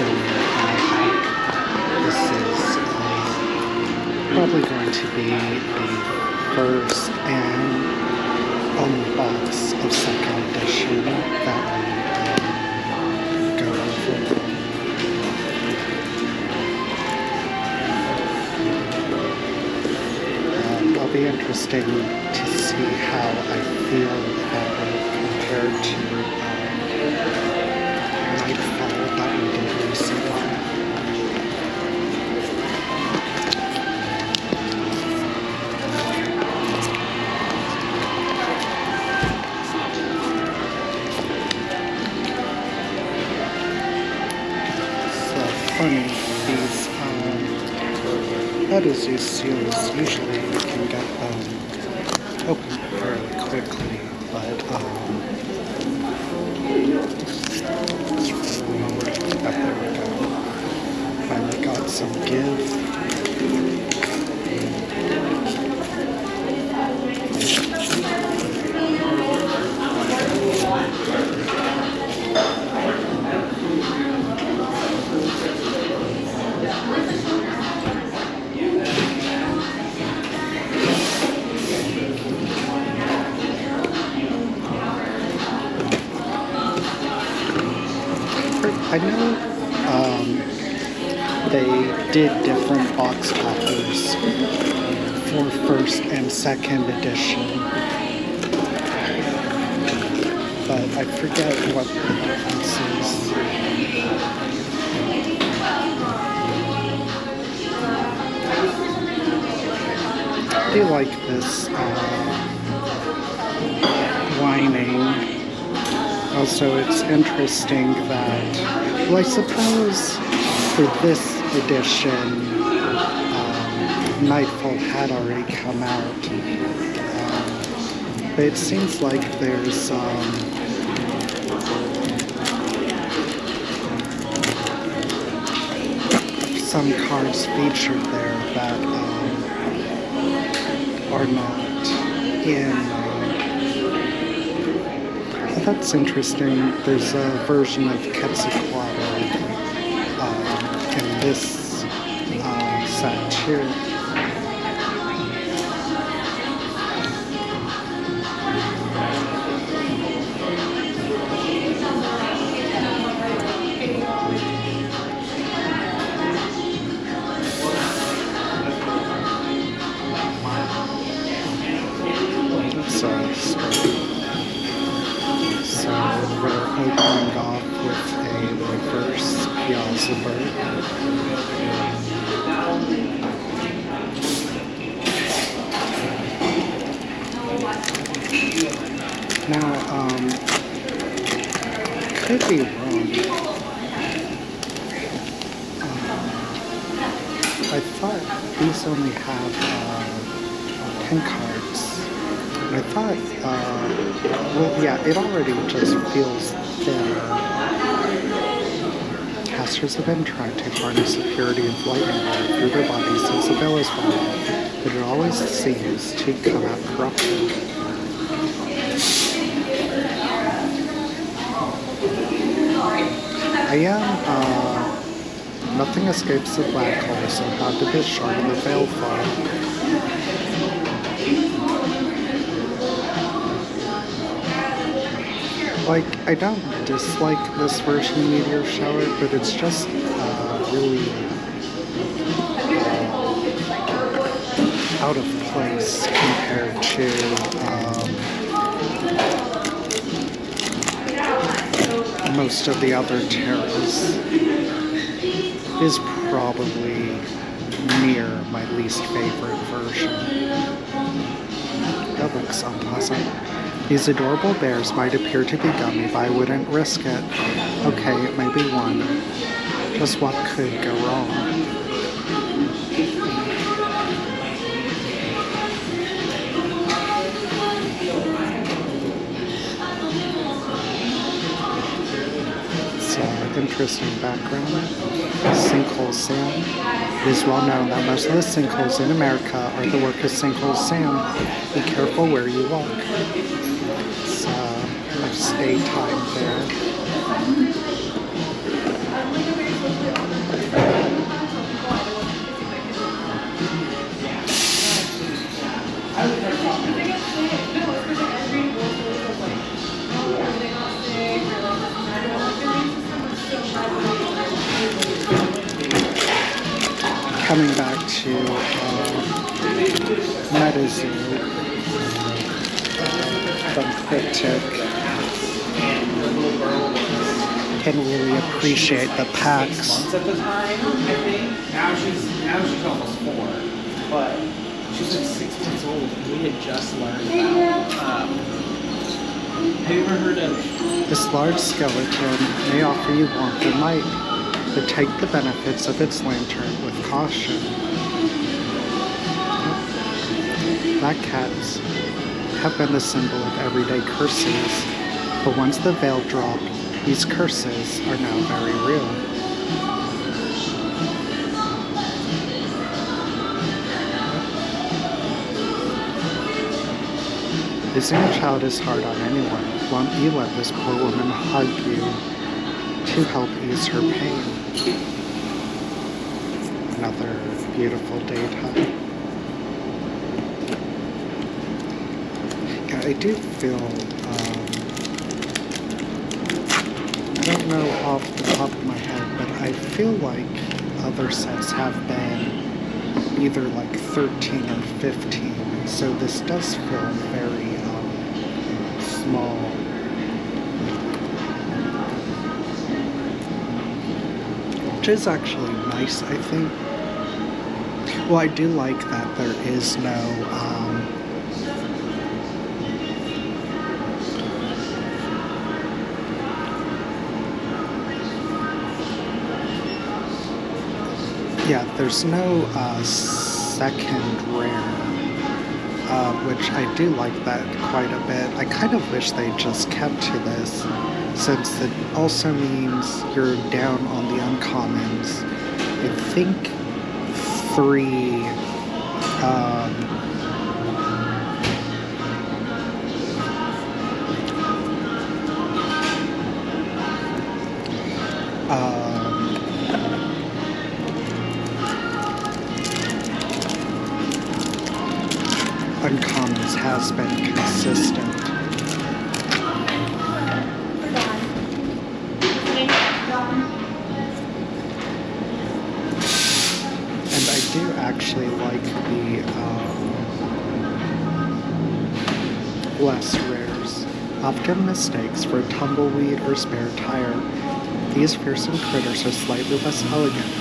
So this is probably going to be the first and only box of second edition that we go over. It'll be interesting to see how I feel about it compared to Nightfall that we did recently. So funny, these Edizu seals, usually you can get them open fairly quickly, but there we go. Finally got some give. I know they did different box toppers for first and second edition, but I forget what the difference is. I do like this lining. Also, it's interesting that, well, I suppose for this edition, Nightfall had already come out, but it seems like there's some cards featured there that are not in. That's interesting. There's a version of Quetzalcoatl in this set too. Opening off with a reverse Beelzebub. Now, could be wrong. I thought these only have 10 cards. I thought, well, yeah, it already just feels thin. Casters have been trying to harness the purity of lightning bolt through their bodies since the veil is fallen, but it always seems to come out corrupted. I am, nothing escapes the black hole, so how did this shard of the veil fall? Like, I don't dislike this version of Meteor Shower, but it's just really out of place compared to most of the other Terras. It is probably near my least favorite version. That looks unpleasant. These adorable bears might appear to be gummy, but I wouldn't risk it. Okay, it may be one. Just what could go wrong? It's an interesting background. Sinkhole Sam. It is well known that most of the sinkholes in America are the work of Sinkhole Sam. Be careful where you walk. Stay time there. coming back to MetaZoo from Cryptic, can really appreciate the packs. Months at the time, I think. Now she's almost 4, but she's like 6 months old, and we had just learned about. Have you ever heard of? This large skeleton may offer you warmth and light, but take the benefits of its lantern with caution. Black cats have been the symbol of everyday curses, but once the veil dropped, these curses are now very real. Losing a child is hard on anyone. Won't you let this poor woman hug you to help ease her pain? Another beautiful daytime. Yeah, I do feel, I don't know off the top of my head, but I feel like other sets have been either like 13 or 15, so this does feel very small. Which is actually nice, I think. Well, I do like that there is no there's no second rare, which I do like that quite a bit. I kind of wish they just kept to this, since it also means you're down on the uncommons. I think 3 uncommons has been consistent. And I do actually like the less rares. Often mistakes for a tumbleweed or spare tire. These fearsome critters are slightly less elegant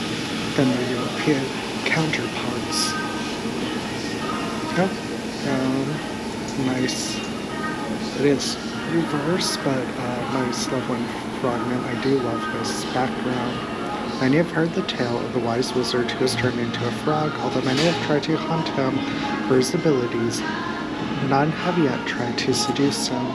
than their European counterparts. Yep. Nice. It is reverse, but nice leveling fragment. I do love this background. Many have heard the tale of the wise wizard who was turned into a frog, although many have tried to hunt him for his abilities. None have yet tried to seduce him.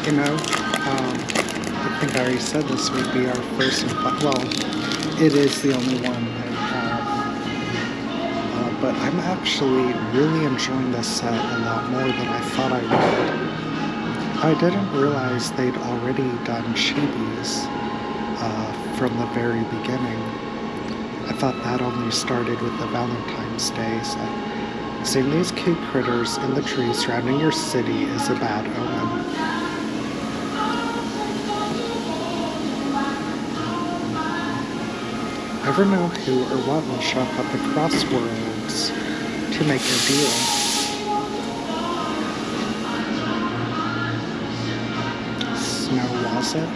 You know, I think I already said this would be our first, well, it is the only one I have, but I'm actually really enjoying this set a lot more than I thought I would. I didn't realize they'd already done chibis from the very beginning. I thought that only started with the Valentine's Day set. Seeing these cute critters in the trees surrounding your city is a bad omen. Never know who or what will show up at the crossroads to make a deal. Snow was it?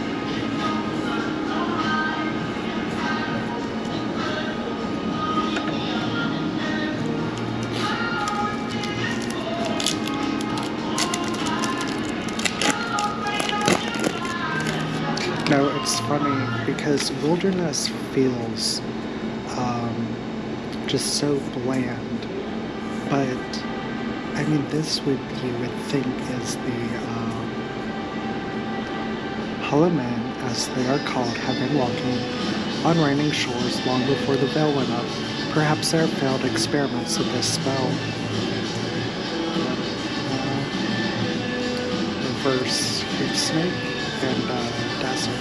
No, it's funny because Wilderness feels just so bland, but I mean this would, you would think, is the Hollow Men, as they are called, have been walking on raining shores long before the veil went up. Perhaps they are failed experiments of this spell. Reverse Creep Snake and Dazzle.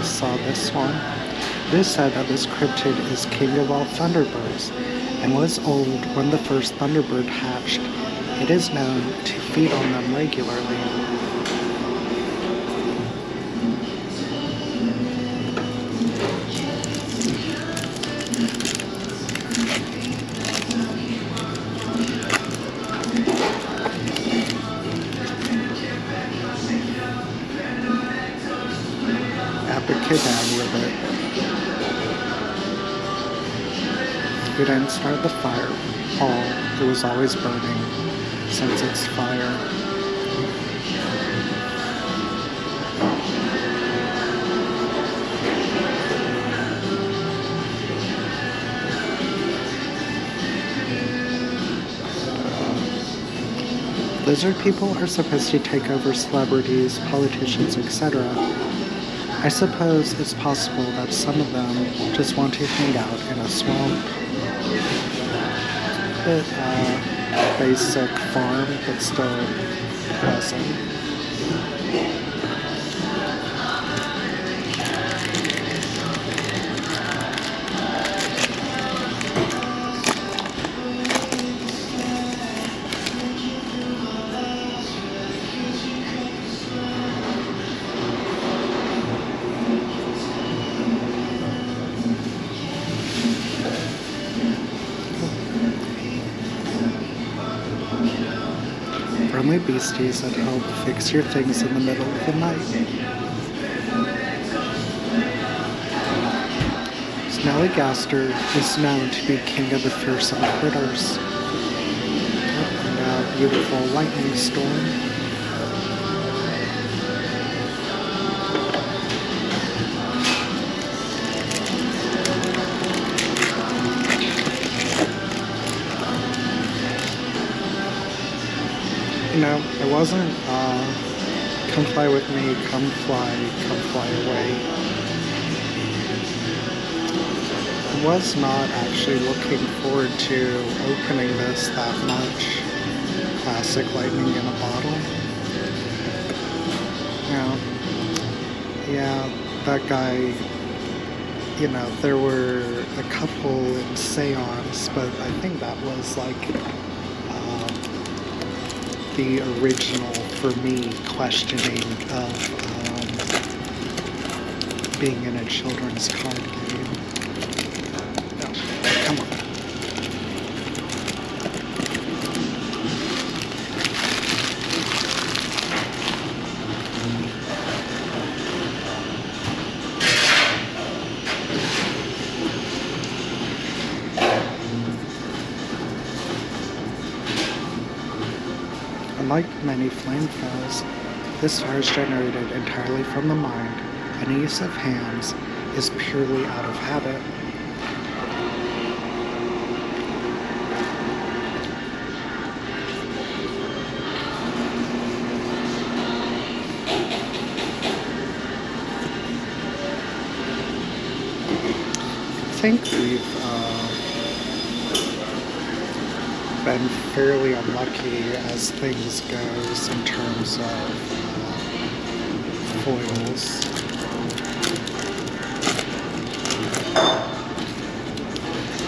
probably saw this one. It is said that this cryptid is king of all thunderbirds and was old when the first thunderbird hatched. It is known to feed on them regularly. Abracadabra with it. We didn't start the fire. Paul, it was always burning since it's fire. Lizard people are supposed to take over celebrities, politicians, etc. I suppose it's possible that some of them just want to hang out in a swamp. Bit basic farm, but still pleasant. Friendly beasties that help fix your things in the middle of the night. Snallygaster is known to be king of the fearsome critters. And a beautiful lightning storm. You know, it wasn't come fly with me, come fly away. I was not actually looking forward to opening this that much. Classic lightning in a bottle. Yeah, that guy, you know, there were a couple in Seance, but I think that was like the original, for me, questioning of being in a children's card game. No, come on. Unlike many flame foes, this fire is generated entirely from the mind, and the use of hands is purely out of habit. I think we've been fairly unlucky as things goes in terms of foils.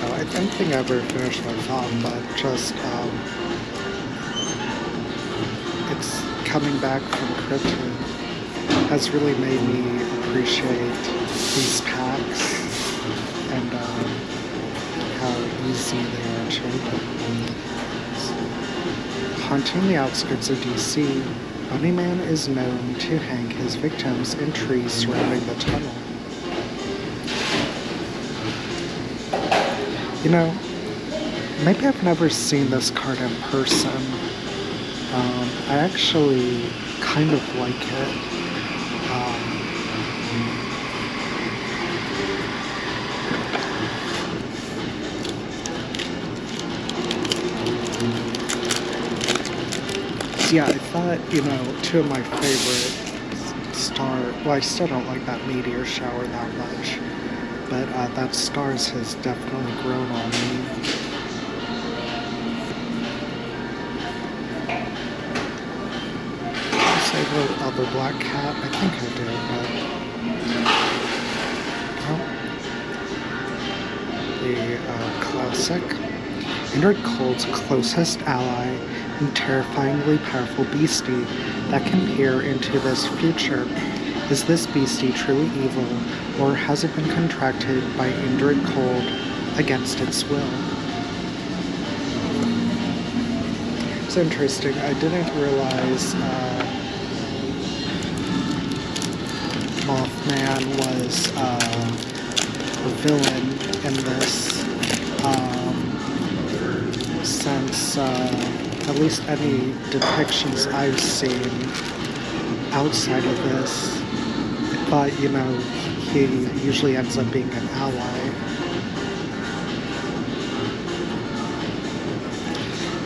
I don't think I ever finished my thought, but just it's coming back from Krypton has really made me appreciate these packs and how easy they are to open. Haunting the outskirts of DC, Bunnyman is known to hang his victims in trees surrounding the tunnel. You know, maybe I've never seen this card in person. I actually kind of like it. Yeah, I thought, you know, two of my favorite well, I still don't like that meteor shower that much, but that Stars has definitely grown on me. Did I say the other black cat? I think I did, but absolutely classic. Indrid Cold's closest ally and terrifyingly powerful beastie that can peer into this future. Is this beastie truly evil, or has it been contracted by Indrid Cold against its will? It's interesting. I didn't realize Mothman was a villain in this, since at least any depictions I've seen outside of this, I thought, he usually ends up being an ally.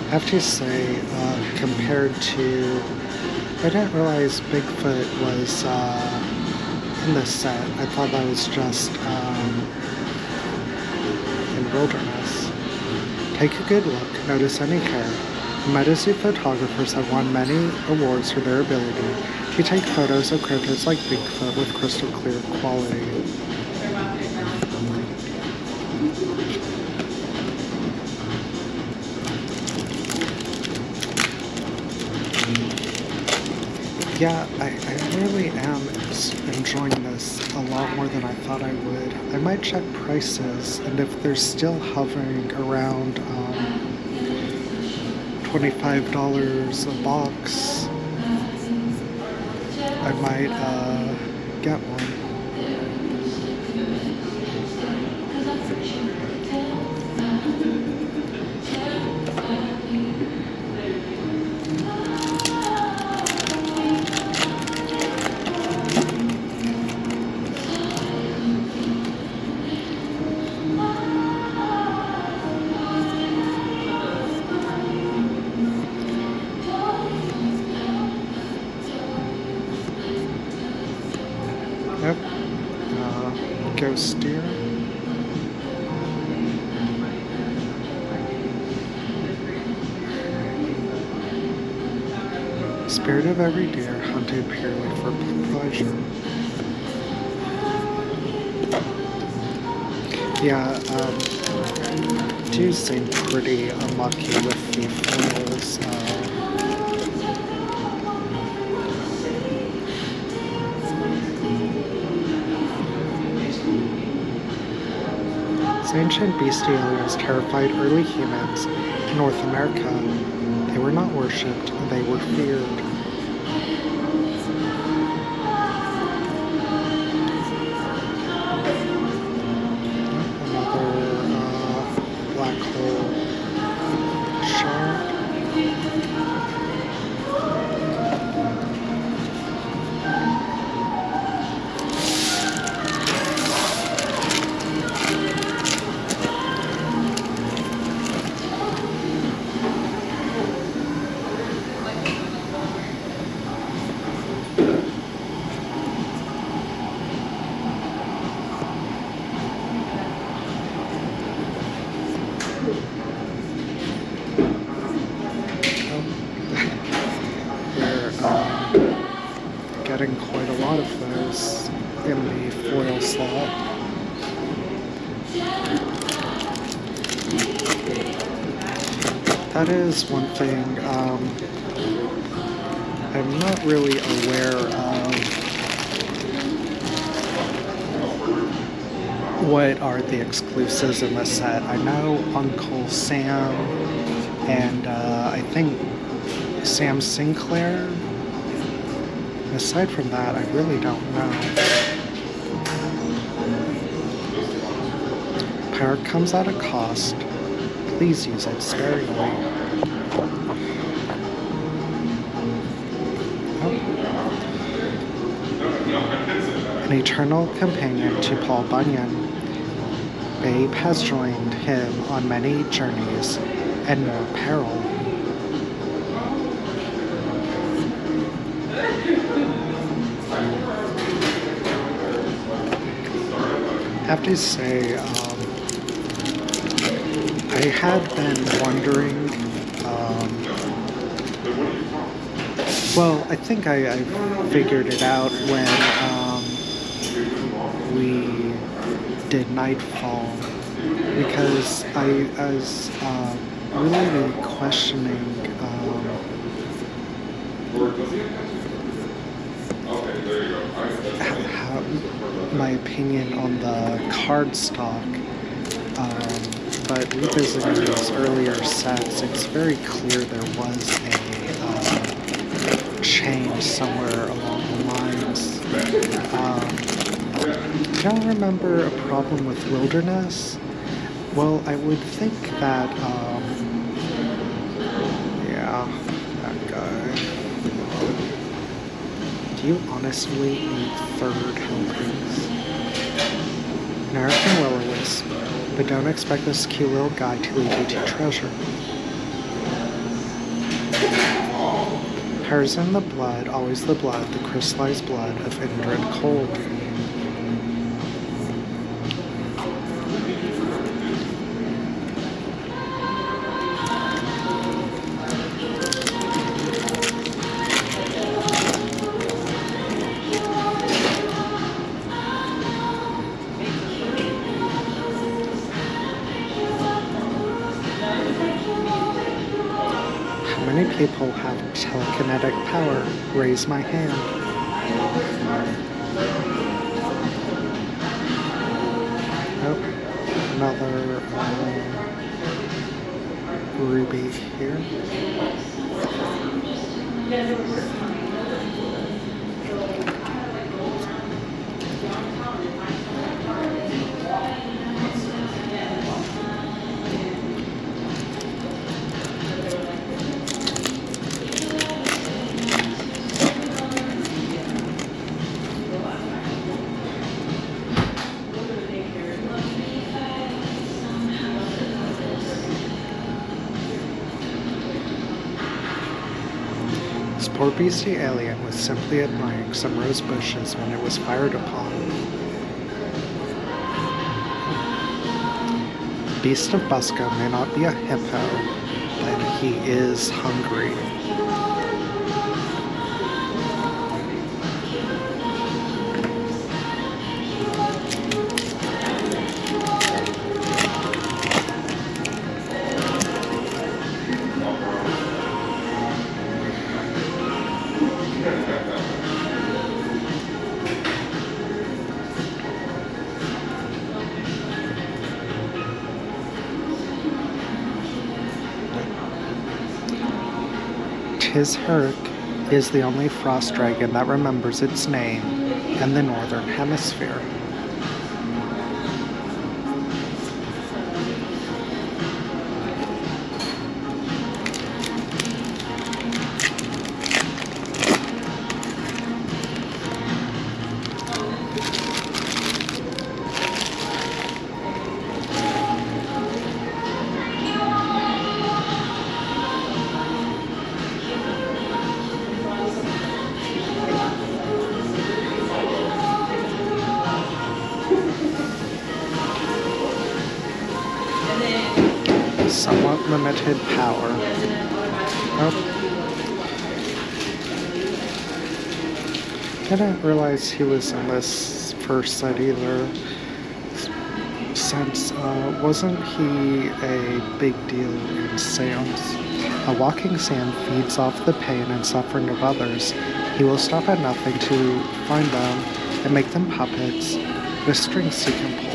I have to say, compared to, I didn't realize Bigfoot was in the set. I thought that was just in wilderness. Take a good look, notice any care. Medici photographers have won many awards for their ability to take photos of cryptids like Bigfoot with crystal clear quality. Yeah, I really am enjoying this a lot more than I thought I would. I might check prices, and if they're still hovering around $25 a box, I might get one. Yep. Ghost deer. Spirit of every deer hunted purely for pleasure. Yeah, do seem pretty unlucky with the foils. Ancient bestiarios terrified early humans in North America. They were not worshipped, they were feared. Another black hole shark. Getting quite a lot of those in the foil slot. That is one thing I'm not really aware of. What are the exclusives in the set? I know Uncle Sam and I think Sam Sinclair. Aside from that, I really don't know. Power comes at a cost. Please use it sparingly. An eternal companion to Paul Bunyan, Babe has joined him on many journeys and more peril. I have to say, I had been wondering, well, I think I figured it out when we did Nightfall. because I was really questioning how, my opinion on the card stock. But revisiting those earlier sets, it's very clear there was a change somewhere along the lines. I don't remember a problem with Wilderness. Well, I would think that, yeah, that guy. Do you honestly need third helpings? American Will-O-Wisp, but don't expect this cute little guy to lead you to treasure. Hers in the blood, always the blood, the crystallized blood of Indrid Cold. How many people have telekinetic power? Raise my hand. Oh, another ruby here. This poor beastly alien was simply admiring some rose bushes when it was fired upon. Beast of Busco may not be a hippo, but he is hungry. Tizherk is the only frost dragon that remembers its name in the Northern Hemisphere. Somewhat limited power. Oh. I didn't realize he was in this first set either. Since, wasn't he a big deal in Seance? A walking sand feeds off the pain and suffering of others. He will stop at nothing to find them and make them puppets with strings he can pull.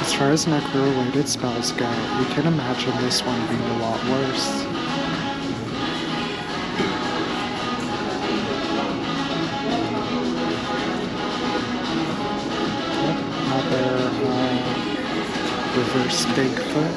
As far as necro-related spells go, you can imagine this one being a lot worse. Another reverse Bigfoot.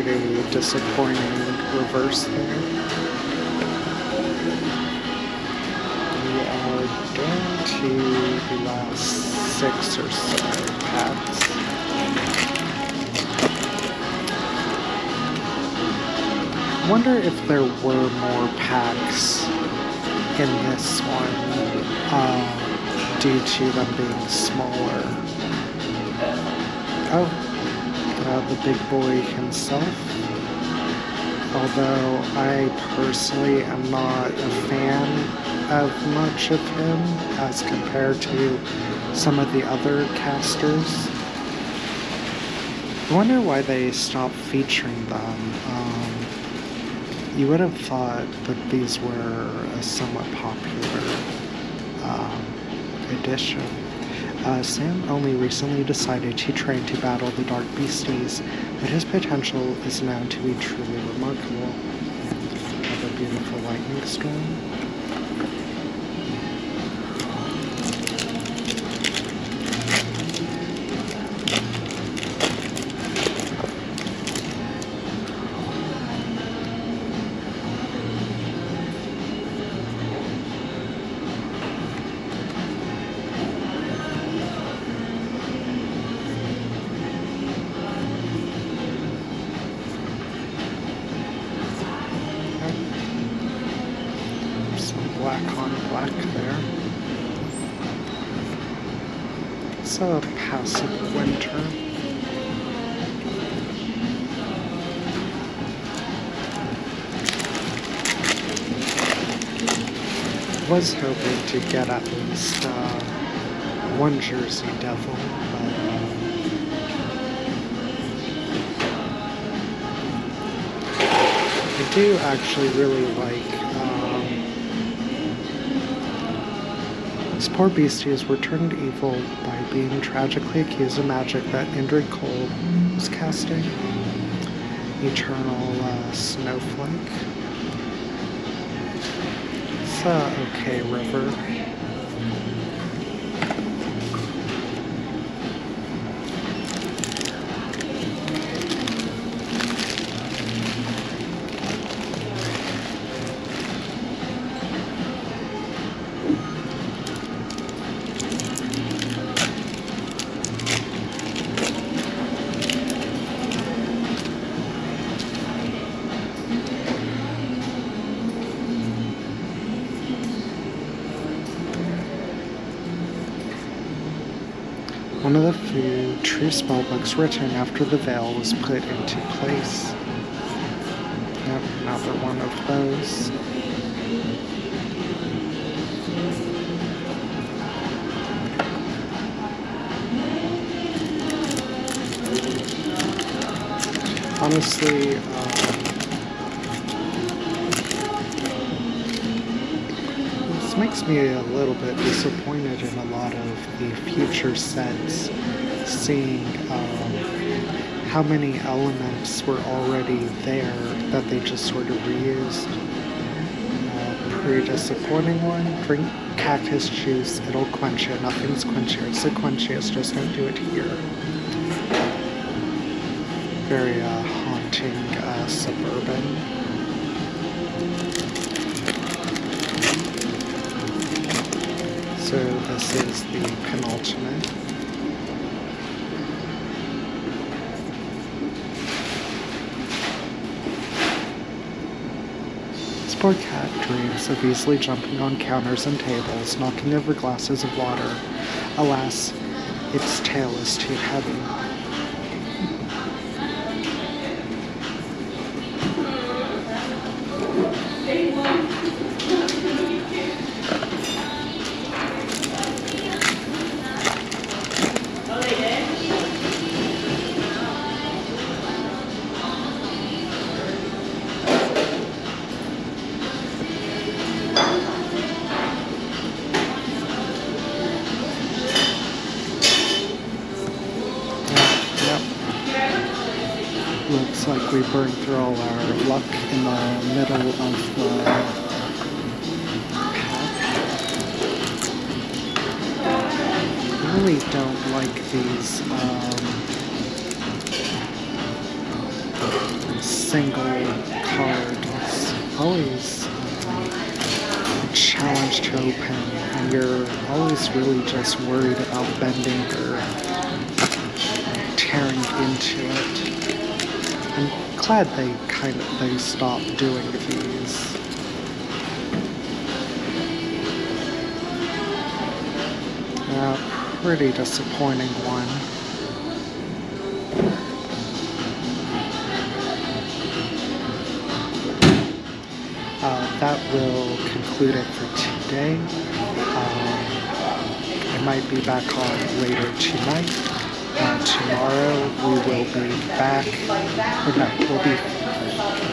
pretty disappointing reverse there. We are down to the last 6 or so packs. I wonder if there were more packs in this one due to them being smaller. Oh, the big boy himself. Although I personally am not a fan of much of him as compared to some of the other casters. I wonder why they stopped featuring them. You would have thought that these were a somewhat popular edition. Sam only recently decided to train to battle the Dark Beasties, but his potential is known to be truly remarkable. Another beautiful lightning storm. Black on black there. It's a passive winter. Was hoping to get at least one Jersey Devil, but I do actually really like these poor beasties were turned evil by being tragically accused of magic that Indrid Cold was casting. Eternal Snowflake. It's okay river. One of the few true spellbooks written after the veil was put into place. Yep, another one of those. Honestly, this makes me a little bit disappointed in a lot of the future sets, seeing how many elements were already there that they just sort of reused. Pretty disappointing one. Drink cactus juice, it'll quench it. Nothing's quenchiest. It's quenchiest, just don't do it here. Very haunting suburban. So this is the penultimate. This poor cat dreams of easily jumping on counters and tables, knocking over glasses of water. Alas, its tail is too heavy. Looks like we burned through all our luck in the middle of the pack. I really don't like these single card is always a challenge to open, and you're always really just worried about bending or tearing into it. I'm glad they stopped doing these. Pretty disappointing one. That will conclude it for today. I might be back on later tonight. Tomorrow we will be back. Or no, we'll be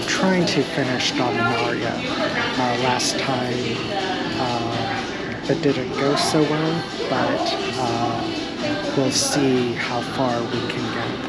trying to finish Dominaria. Last time it didn't go so well, but we'll see how far we can get.